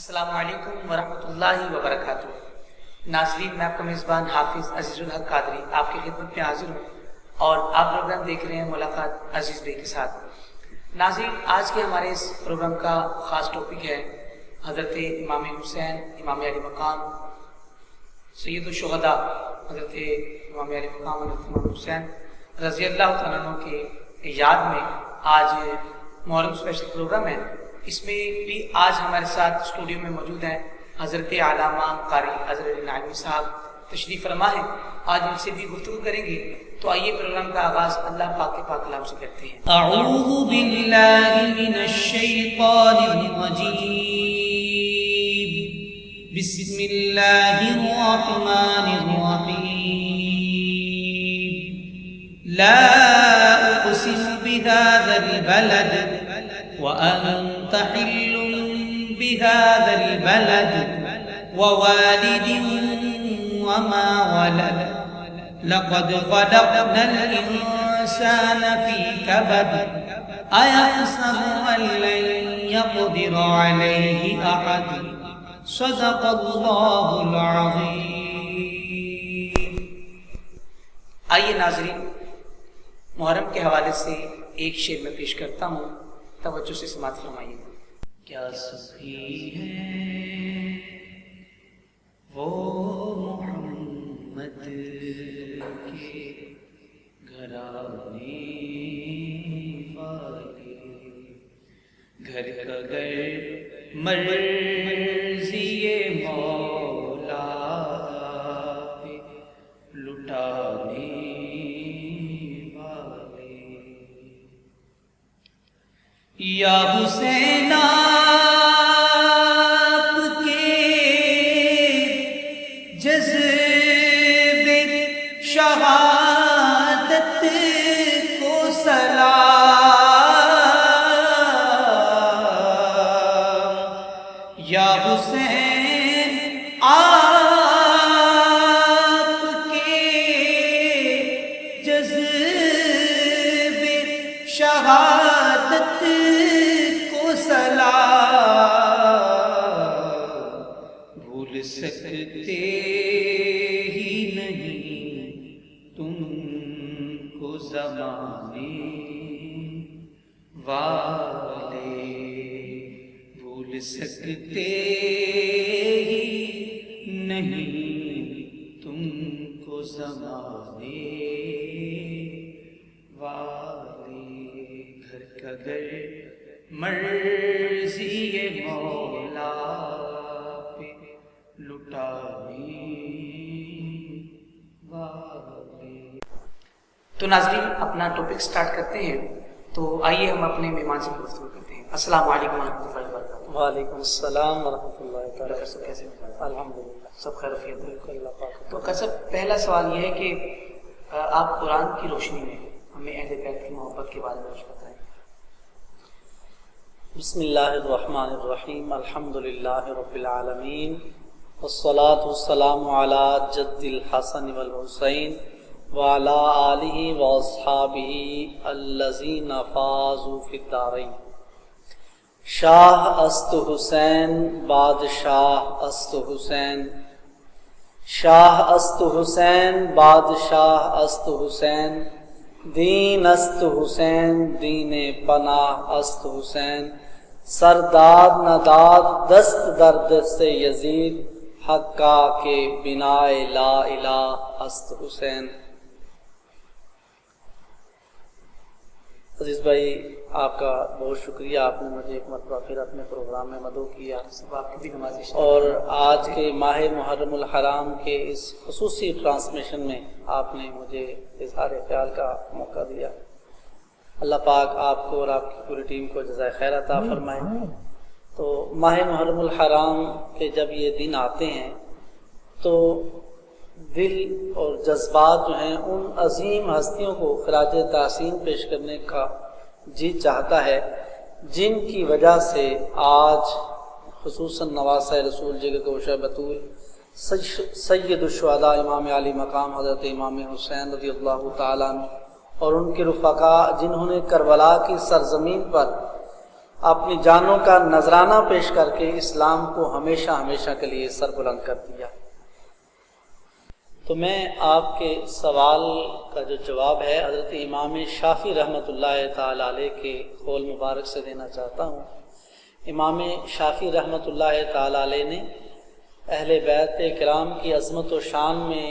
السلام علیکم ورحمۃ اللہ وبرکاتہ۔ ناظرین، میں آپ کا میزبان حافظ عزیز الحق قادری آپ کی خدمت میں حاضر ہوں اور آپ پروگرام دیکھ رہے ہیں ملاقات عزیز بھائی کے ساتھ۔ ناظرین، آج کے ہمارے اس پروگرام کا خاص ٹاپک ہے حضرت امام حسین امام علی مقام سید الشہداء حضرت امام علی مقام حضرت امام حسین رضی اللہ تعالیٰ عنہ کے یاد میں آج محرم اسپیشل پروگرام ہے۔ اس میں بھی آج ہمارے ساتھ اسٹوڈیو میں موجود ہیں حضرت علامہ قاری اظہر علی نعیمی صاحب تشریف فرما ہے۔ آج ان سے بھی گفتگو کریں گے، تو آئیے پروگرام کا آغاز اللہ پاک کے پاک کلام سے کرتے ہیں۔ اعوذ باللہ من الشیطان الرجیم، بسم اللہ الرحمن الرحیم، لا اقسم بهذا البلد وأنت حل بهذا البلد ووالد وما ولد لقد خلقنا الإنسان في كبد أيحسب أن لن يقدر عليه أحد صدق الله العظيم۔ آئیے ناظرین، محرم کے حوالے سے ایک شعر میں پیش کرتا ہوں، توجہ سے سماعت فرمائیے۔ کیا سخی ہے وہ محمد کے گھرانے والے، گھر کا گھر مرضی مولا پہ لٹانے والے۔ یا حسین آپ کے جذبے شہادت کو سلام، یا حسین آپ کے جذبے شہادت کو سلام، بھول سکتے ہی نہیں تم کو زمانے والے، بھول سکتے ہی نہیں تم کو زمانے والے، گھر کا گھر مرضی مولا پہ لٹانے والے۔ تو ناظرین، اپنا ٹاپک سٹارٹ کرتے ہیں، تو آئیے ہم اپنے مہمان سے گفتگو کرتے ہیں۔ السلام علیکم ورحمۃ اللہ وبرکاتہ۔ وعلیکم السلام ورحمۃ اللہ تعالیٰ۔ سب کیسے ہیں؟ الحمدللہ سب خیر وفیت ہے؟ اللہ پاک۔ تو سب پہلا سوال یہ ہے کہ آپ قرآن کی روشنی میں ہمیں اہل بیت کی محبت کے بارے میں کچھ بتائیں۔ بسم اللہ الرحمن الرحیم، الحمدللہ رب العالمین، والصلاة والسلام علی جد الحسن والحسین وعلی آلہ واصحابہ الذین فازوا فی الدارین۔ شاہ است حسین بادشاہ است حسین، شاہ است حسین بادشاہ است حسین، دین است حسین دین پناہ است حسین، سرداد نداد دست در دست یزید، حقا کے بنائے لا الہ است حسین۔ عزیز بھائی، آپ کا بہت شکریہ، آپ نے مجھے ایک مرتبہ پھر اپنے پروگرام میں مدعو کیا، سب آپ کی بھی نمازش ہے۔ اور آج کے ماہ محرم الحرام کے اس خصوصی ٹرانسمیشن میں آپ نے مجھے اظہار خیال کا موقع دیا۔ اللہ پاک آپ کو اور آپ کی پوری ٹیم کو جزائے خیر عطا فرمائے۔ تو ماہ محرم الحرام کے جب یہ دن آتے ہیں تو دل اور جذبات جو ہیں ان عظیم ہستیوں کو خراج تحسین پیش کرنے کا جی چاہتا ہے جن کی وجہ سے آج خصوصاً نواسہ رسول جگر گوشہ بطول سید الشہداء امام علی مقام حضرت امام حسین رضی اللہ تعالیٰ عنہ اور ان کے رفقا جنہوں نے کربلا کی سرزمین پر اپنی جانوں کا نذرانہ پیش کر کے اسلام کو ہمیشہ ہمیشہ کے لیے سر بلند کر دیا۔ تو میں آپ کے سوال کا جو جواب ہے حضرت امام شافعی رحمۃ اللہ تعالی علیہ کے قول مبارک سے دینا چاہتا ہوں۔ امام شافعی رحمۃ اللہ تعالی علیہ نے اہل بیت کرام کی عظمت و شان میں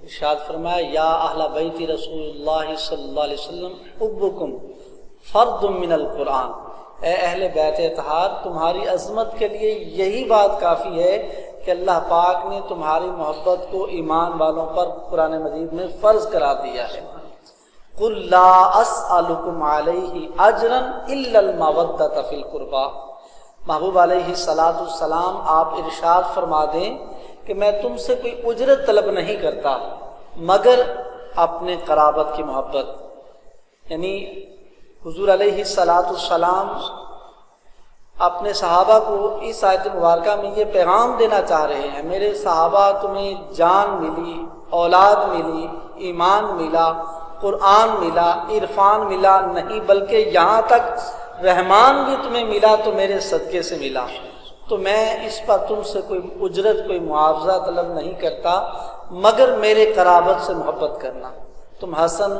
ارشاد فرمایا، یا اہل بیت رسول اللہ صلی اللہ علیہ وسلم حبکم فرد من القرآن، اے اہل بیت اطہار تمہاری عظمت کے لیے یہی بات کافی ہے کہ اللہ پاک نے تمہاری محبت کو ایمان والوں پر قرآن مجید میں فرض قرار دیا ہے۔ قل لا اسألکم علیہ اجرا الا المودۃ فی القربى، محبوب علیہ السلام آپ ارشاد فرما دیں کہ میں تم سے کوئی اجرت طلب نہیں کرتا مگر اپنے قرابت کی محبت۔ یعنی حضور علیہ السلام اپنے صحابہ کو اس آیت مبارکہ میں یہ پیغام دینا چاہ رہے ہیں، میرے صحابہ تمہیں جان ملی، اولاد ملی، ایمان ملا، قرآن ملا، عرفان ملا، نہیں بلکہ یہاں تک رحمان بھی تمہیں ملا تو میرے صدقے سے ملا، تو میں اس پر تم سے کوئی اجرت کوئی معاوضہ طلب نہیں کرتا مگر میرے قرابت سے محبت کرنا۔ تم حسن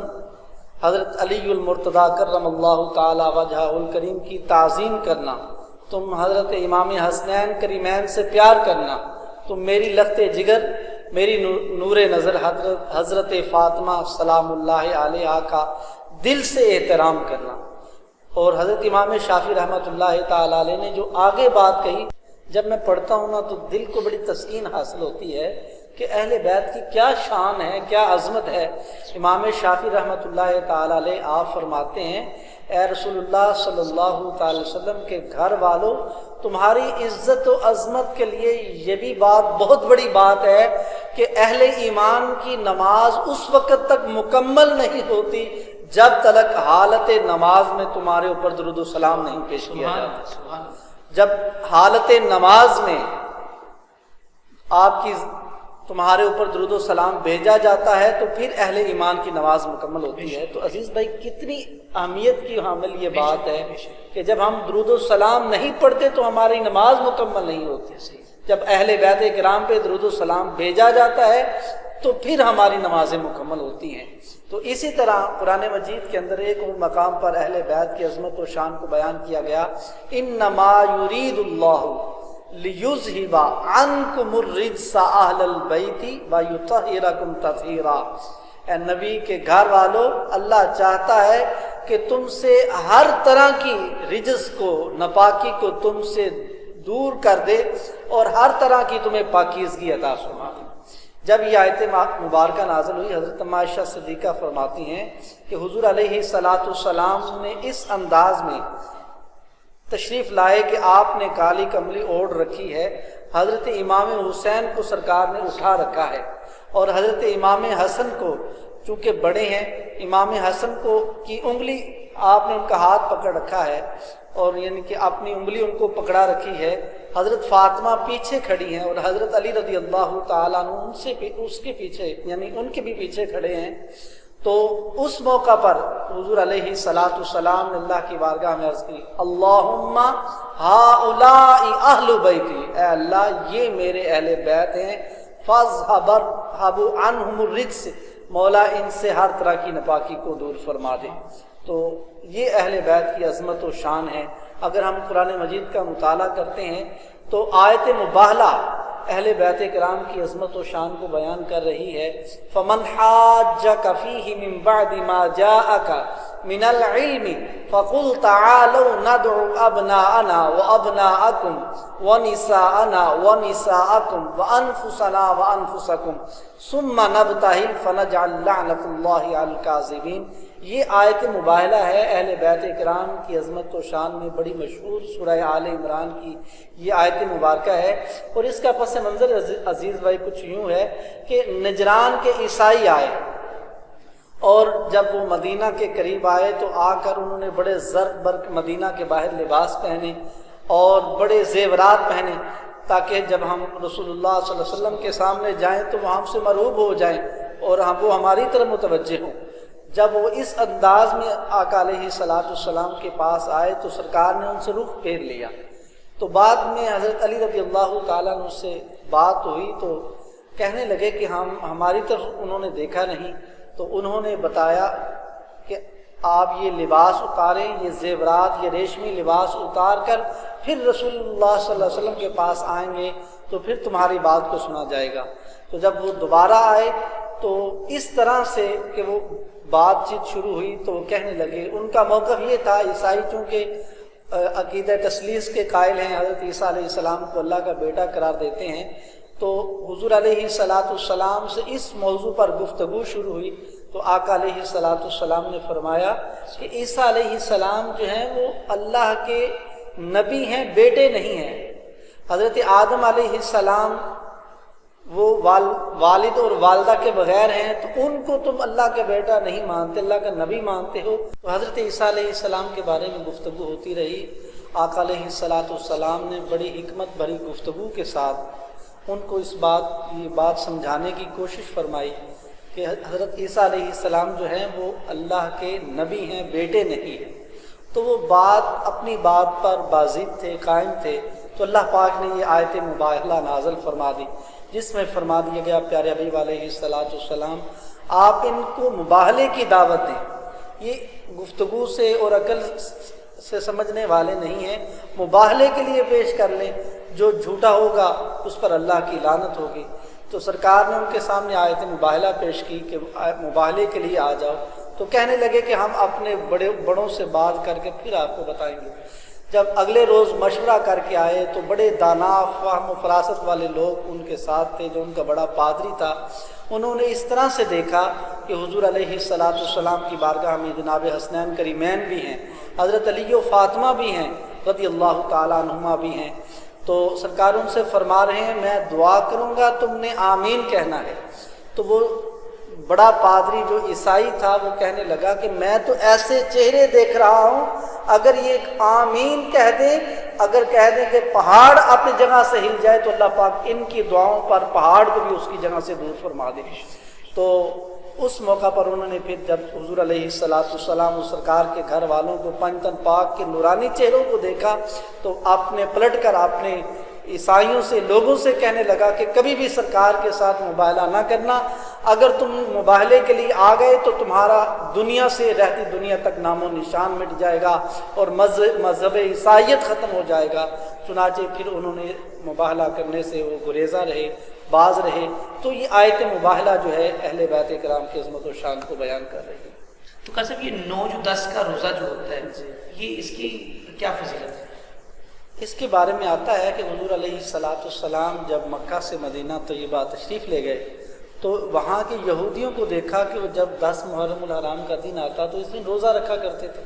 حضرت علی المرتضیٰ کرم اللہ تعالی وجہہ الکریم کی تعظیم کرنا، تم حضرت امام حسنین کریمین سے پیار کرنا، تم میری لخت جگر، میری نور نظر حضرت فاطمہ سلام اللہ علیہا کا دل سے احترام کرنا۔ اور حضرت امام شافعی رحمۃ اللہ تعالی علیہ نے جو آگے بات کہی، جب میں پڑھتا ہوں نا تو دل کو بڑی تسکین حاصل ہوتی ہے کہ اہل بیت کی کیا شان ہے، کیا عظمت ہے۔ امام شافعی رحمۃ اللہ تعالی علیہ آپ فرماتے ہیں، اے رسول اللہ صلی اللہ تعالی وسلم کے گھر والوں، تمہاری عزت و عظمت کے لیے یہ بھی بات بہت بڑی بات ہے کہ اہل ایمان کی نماز اس وقت تک مکمل نہیں ہوتی جب تک حالت نماز میں تمہارے اوپر درود و سلام نہیں پیش کیا جاتا۔ جب حالت نماز میں آپ کی تمہارے اوپر درود و سلام بھیجا جاتا ہے تو پھر اہل ایمان کی نماز مکمل ہوتی ہے۔ تو عزیز بھائی کتنی اہمیت کی حامل یہ بات ہے کہ جب ہم درود و سلام نہیں پڑھتے تو ہماری نماز مکمل نہیں ہوتی، جب اہل بیت کرام پہ درود و سلام بھیجا جاتا ہے تو پھر ہماری نمازیں مکمل ہوتی ہیں۔ تو اسی طرح قرآن مجید کے اندر ایک اور مقام پر اہل بیت کی عظمت و شان کو بیان کیا گیا، انما یرید اللہ لیذہب عنکم الرجس اہل البیت ویطہرکم تطہیرا، اے نبی کے گھر والوں، اللہ چاہتا ہے کہ تم سے ہر طرح کی رجس کو، ناپاکی کو تم سے دور کر دے اور ہر طرح کی تمہیں پاکیزگی عطا فرما دے۔ جب یہ آیت مبارکہ نازل ہوئی، حضرت عائشہ صدیقہ فرماتی ہیں کہ حضور علیہ السلام نے اس انداز میں تشریف لائے کہ آپ نے کالی کملی اوڑھ رکھی ہے، حضرت امام حسین کو سرکار نے اٹھا رکھا ہے اور حضرت امام حسن کو چونکہ بڑے ہیں، امام حسن کو کی انگلی آپ نے ان کا ہاتھ پکڑ رکھا ہے اور یعنی کہ اپنی انگلی ان کو پکڑا رکھی ہے، حضرت فاطمہ پیچھے کھڑی ہیں اور حضرت علی رضی اللہ تعالیٰ عنہ ان سے اس کے پیچھے یعنی ان کے بھی پیچھے کھڑے ہیں۔ تو اس موقع پر حضور علیہ السلام نے اللہ کی بارگاہ میں عرض کی، اللہم ہؤلاء اہل بیتی، اے اللہ یہ میرے اہل بیت ہیں، فاذھب عنہم الرجس، مولا ان سے ہر طرح کی ناپاکی کو دور فرما دے۔ تو یہ اہل بیت کی عظمت و شان ہے۔ اگر ہم قرآن مجید کا مطالعہ کرتے ہیں تو آیت مباہلہ اہل بیت کرام کی عظمت و شان کو بیان کر رہی ہے، فمن حاجک فیہ من بعد ما جاءک من العلم فقل تعالوا ندعو ابناءنا وابناءکم ونساءنا ونساءکم وانفسنا وانفسکم ثم نبتہل فنجعل لعنۃ اللہ علی الکاذبین۔ یہ آیت مباہلہ ہے اہل بیت کرام کی عظمت و شان میں بڑی مشہور سورہ آل عمران کی یہ آیت مبارکہ ہے۔ اور اس کا پس منظر عزیز بھائی کچھ یوں ہے کہ نجران کے عیسائی آئے اور جب وہ مدینہ کے قریب آئے تو آ کر انہوں نے بڑے زرق برق مدینہ کے باہر لباس پہنے اور بڑے زیورات پہنے تاکہ جب ہم رسول اللہ صلی اللہ علیہ وسلم کے سامنے جائیں تو وہ ہم سے مرعوب ہو جائیں اور وہ ہماری طرف متوجہ ہوں۔ جب وہ اس انداز میں آقا علیہ السلام کے پاس آئے تو سرکار نے ان سے رخ پھیر لیا. تو بعد میں حضرت علی رضی اللہ تعالیٰ عنہ سے بات ہوئی تو کہنے لگے کہ ہماری طرف انہوں نے دیکھا نہیں. تو انہوں نے بتایا کہ آپ یہ لباس اتاریں، یہ زیورات، یہ ریشمی لباس اتار کر پھر رسول اللہ صلی اللہ علیہ وسلم کے پاس آئیں گے تو پھر تمہاری بات کو سنا جائے گا. تو جب وہ دوبارہ آئے تو اس طرح سے کہ وہ بات چیت شروع ہوئی تو وہ کہنے لگے، ان کا موقف یہ تھا، عیسائی چونکہ عقیدہ تثلیث کے قائل ہیں، حضرت عیسیٰ علیہ السلام کو اللہ کا بیٹا قرار دیتے ہیں، تو حضور علیہ السلام سے اس موضوع پر گفتگو شروع ہوئی تو آقا علیہ السلام نے فرمایا کہ عیسیٰ علیہ السلام جو ہیں وہ اللہ کے نبی ہیں، بیٹے نہیں ہیں. حضرت آدم علیہ السلام وہ والد اور والدہ کے بغیر ہیں، تو ان کو تم اللہ کا بیٹا نہیں مانتے، اللہ کا نبی مانتے ہو. تو حضرت عیسیٰ علیہ السلام کے بارے میں گفتگو ہوتی رہی. آقا علیہ السلام نے بڑی حکمت بھری گفتگو کے ساتھ ان کو یہ بات سمجھانے کی کوشش فرمائی کہ حضرت عیسیٰ علیہ السلام جو ہیں وہ اللہ کے نبی ہیں، بیٹے نہیں ہیں. تو وہ اپنی بات پر باضد تھے، قائم تھے. تو اللہ پاک نے یہ آیت مباہلہ نازل فرما دی جس میں فرما دیا گیا، پیارے حبیب علیہ السلام آپ ان کو مباہلے کی دعوت دیں. یہ گفتگو سے اور عقل سے سمجھنے والے نہیں ہیں، مباہلے کے لیے پیش کر لیں. جو جھوٹا ہوگا اس پر اللہ کی لعنت ہوگی. تو سرکار نے ان کے سامنے آیت مباہلہ پیش کی کہ مباہلے کے لیے آ جاؤ. تو کہنے لگے کہ ہم اپنے بڑوں سے بات کر کے پھر آپ کو بتائیں گے. جب اگلے روز مشورہ کر کے آئے تو بڑے دانا، فہم و فراست والے لوگ ان کے ساتھ تھے. جو ان کا بڑا پادری تھا، انہوں نے اس طرح سے دیکھا کہ حضور علیہ السلام کی بارگاہ میں جناب حسنین کریمین بھی ہیں، حضرت علی و فاطمہ بھی ہیں رضی اللہ تعالیٰ عنہما بھی ہیں. تو سرکار ان سے فرما رہے ہیں میں دعا کروں گا، تم نے آمین کہنا ہے. تو وہ بڑا پادری جو عیسائی تھا وہ کہنے لگا کہ میں تو ایسے چہرے دیکھ رہا ہوں، اگر یہ آمین کہہ دیں، اگر کہہ دیں کہ پہاڑ اپنی جگہ سے ہل جائے تو اللہ پاک ان کی دعاؤں پر پہاڑ کو بھی اس کی جگہ سے دور فرما دے. تو اس موقع پر انہوں نے پھر جب حضور علیہ السلام سرکار کے گھر والوں کو پنجتن پاک کے نورانی چہروں کو دیکھا تو آپ نے پلٹ کر اپنے عیسائیوں سے، لوگوں سے کہنے لگا کہ کبھی بھی سرکار کے ساتھ مباہلہ نہ کرنا. اگر تم مباہلے کے لیے آ گئے تو تمہارا دنیا سے رہتی دنیا تک نام و نشان مٹ جائے گا اور مذہب عیسائیت ختم ہو جائے گا. چنانچہ پھر انہوں نے مباہلہ کرنے سے وہ گریزاں رہے، باز رہے. تو یہ آیت مباہلہ جو ہے اہل بیت کرام کی عظمت و شان کو بیان کر رہی ہے. تو قاسم صاحب یہ 9-10 کا روزہ جو ہوتا ہے یہ اس کی کیا فضیلت ہے؟ اس کے بارے میں آتا ہے کہ حضور علیہ السلام جب مکہ سے مدینہ طیبہ تشریف لے گئے تو وہاں کے یہودیوں کو دیکھا کہ وہ جب 10 محرم الحرام کا دن آتا تو اس دن روزہ رکھا کرتے تھے.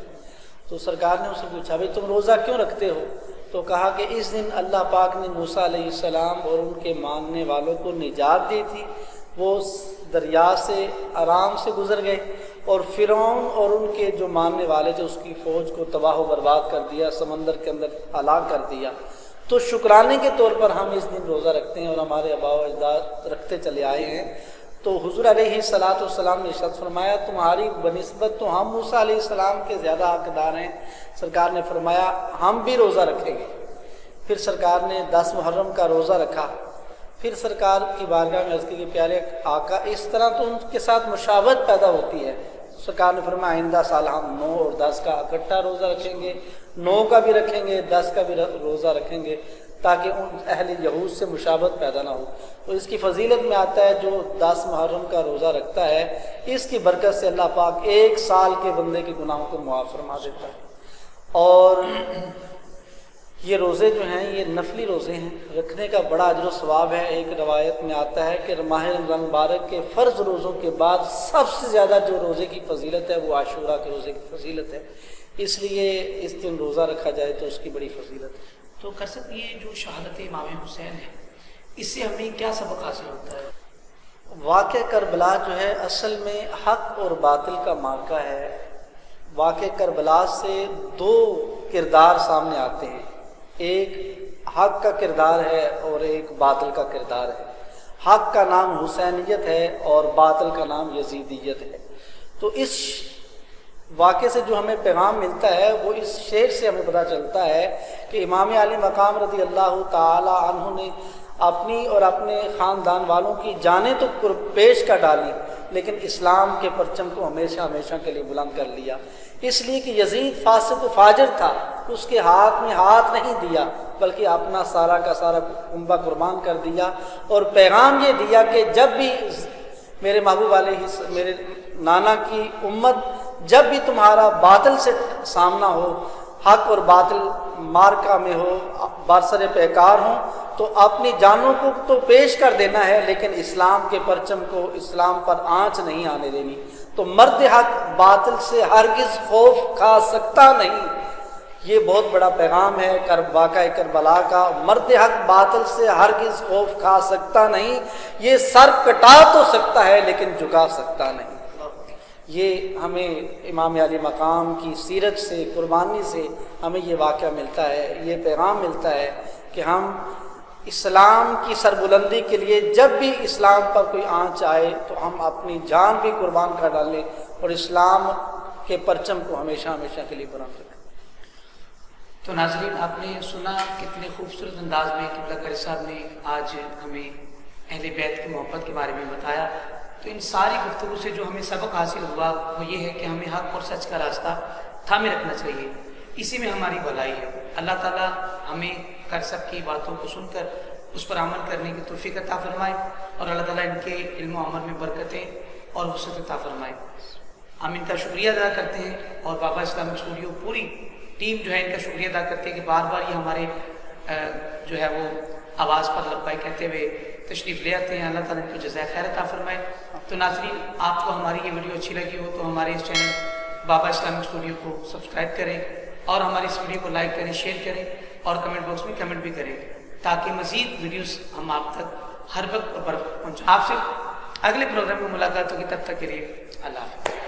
تو سرکار نے ان سے پوچھا بھائی تم روزہ کیوں رکھتے ہو؟ تو کہا کہ اس دن اللہ پاک نے موسیٰ علیہ السلام اور ان کے ماننے والوں کو نجات دی تھی. وہ دریا سے آرام سے گزر گئے اور فرعون اور ان کے جو ماننے والے تھے اس کی فوج کو تباہ و برباد کر دیا، سمندر کے اندر ہلاک کر دیا. تو شکرانے کے طور پر ہم اس دن روزہ رکھتے ہیں اور ہمارے آباء و اجداد رکھتے چلے آئے ہیں. تو حضور علیہ السلام نے ارشاد فرمایا تمہاری بنسبت تو ہم موسیٰ علیہ السلام کے زیادہ حقدار ہیں. سرکار نے فرمایا ہم بھی روزہ رکھیں گے. پھر سرکار نے 10 محرم کا روزہ رکھا. پھر سرکار کی بارگاہ میں عرض کی کہ پیارے آقا اس طرح تو ان کے ساتھ مشابہت پیدا ہوتی ہے. سرکار نے فرمایا آئندہ سال ہم 9 اور 10 کا اکٹھا روزہ رکھیں گے، 9 کا بھی رکھیں گے، 10 کا بھی روزہ رکھیں گے تاکہ ان اہل یہود سے مشابہت پیدا نہ ہو. تو اس کی فضیلت میں آتا ہے جو 10 محرم کا روزہ رکھتا ہے اس کی برکت سے اللہ پاک 1 سال کے بندے کے گناہوں کو معاف فرما دیتا ہے. اور یہ روزے جو ہیں یہ نفلی روزے ہیں، رکھنے کا بڑا اجر و ثواب ہے. ایک روایت میں آتا ہے کہ ماہ رمضان مبارک کے فرض روزوں کے بعد سب سے زیادہ جو روزے کی فضیلت ہے وہ عاشورہ کے روزے کی فضیلت ہے. اس لیے اس دن روزہ رکھا جائے تو اس کی بڑی فضیلت ہے. تو قاسم یہ جو شہادت امام حسین ہے اس سے ہمیں کیا سبق حاصل ہوتا ہے؟ واقعہ کربلا جو ہے اصل میں حق اور باطل کا معرکہ ہے. واقعہ کربلا سے 2 کردار سامنے آتے ہیں، ایک حق کا کردار ہے اور ایک باطل کا کردار ہے. حق کا نام حسینیت ہے اور باطل کا نام یزیدیت ہے. تو اس واقعے سے جو ہمیں پیغام ملتا ہے وہ اس شعر سے ہمیں پتہ چلتا ہے کہ امام علی مقام رضی اللہ تعالی عنہ نے اپنی اور اپنے خاندان والوں کی جانیں تو پیش کر ڈالی، لیکن اسلام کے پرچم کو ہمیشہ ہمیشہ کے لیے بلند کر لیا، اس لیے کہ یزید فاسق و فاجر تھا، اس کے ہاتھ میں ہاتھ نہیں دیا بلکہ اپنا سارا کا سارا کنبہ قربان کر دیا، اور پیغام یہ دیا کہ جب بھی میرے محبوب علیہ میرے نانا کی امت جب بھی تمہارا باطل سے سامنا ہو، حق اور باطل مارکا میں ہو، برسر پیکار ہوں، تو اپنی جانوں کو تو پیش کر دینا ہے، لیکن اسلام کے پرچم کو، اسلام پر آنچ نہیں آنے دینی۔ تو مرد حق باطل سے ہرگز خوف کھا سکتا نہیں، یہ بہت بڑا پیغام ہے واقعہ کربلا کا۔ مرد حق باطل سے ہرگز خوف کھا سکتا نہیں، یہ سر کٹا تو سکتا ہے لیکن جھکا سکتا نہیں۔ یہ ہمیں امام علی مقام کی سیرت سے، قربانی سے ہمیں یہ واقعہ ملتا ہے، یہ پیغام ملتا ہے کہ ہم اسلام کی سربلندی کے لیے جب بھی اسلام پر کوئی آنچ آئے تو ہم اپنی جان بھی قربان کر ڈالیں اور اسلام کے پرچم کو ہمیشہ ہمیشہ کے لیے بلند رکھیں۔ تو ناظرین، آپ نے سنا کتنے خوبصورت انداز میں قبلہ قاری صاحب نے آج ہمیں اہل بیت کی محبت کے بارے میں بتایا۔ تو ان ساری گفتگو سے جو ہمیں سبق حاصل ہوا وہ یہ ہے کہ ہمیں حق اور سچ کا راستہ تھامے رکھنا چاہیے، اسی میں ہماری بھلائی ہے۔ اللہ تعالیٰ ہمیں کر سب کی باتوں کو سن کر اس پر عمل کرنے کی توفیق عطا فرمائے، اور اللہ تعالیٰ ان کے علم و عمل میں برکتیں اور وسعت عطا فرمائے۔ ہم ان کا شکریہ ادا کرتے ہیں، اور بابا اسلامک اسٹوڈیو پوری ٹیم جو ہے ان کا شکریہ ادا کرتے ہیں کہ بار بار یہ ہمارے جو ہے وہ آواز پر لبیک کہتے ہوئے تشریف لے آتے ہیں۔ اللہ تعالیٰ ان کو جزائے خیر عطا فرمائے۔ تو ناظرین، آپ کو ہماری یہ ویڈیو اچھی لگی ہو تو ہمارے اس چینل بابا اسلامک اسٹوڈیو کو سبسکرائب کریں، اور ہماری اس ویڈیو کو لائک کریں، شیئر کریں، اور کمنٹ باکس میں کمنٹ بھی کریں، تاکہ مزید ویڈیوز ہم آپ تک ہر وقت اور بر وقت پہنچائیں۔ آپ سے اگلے پروگرام میں ملاقات ہوگی، تب تک کے لیے اللہ حافظ۔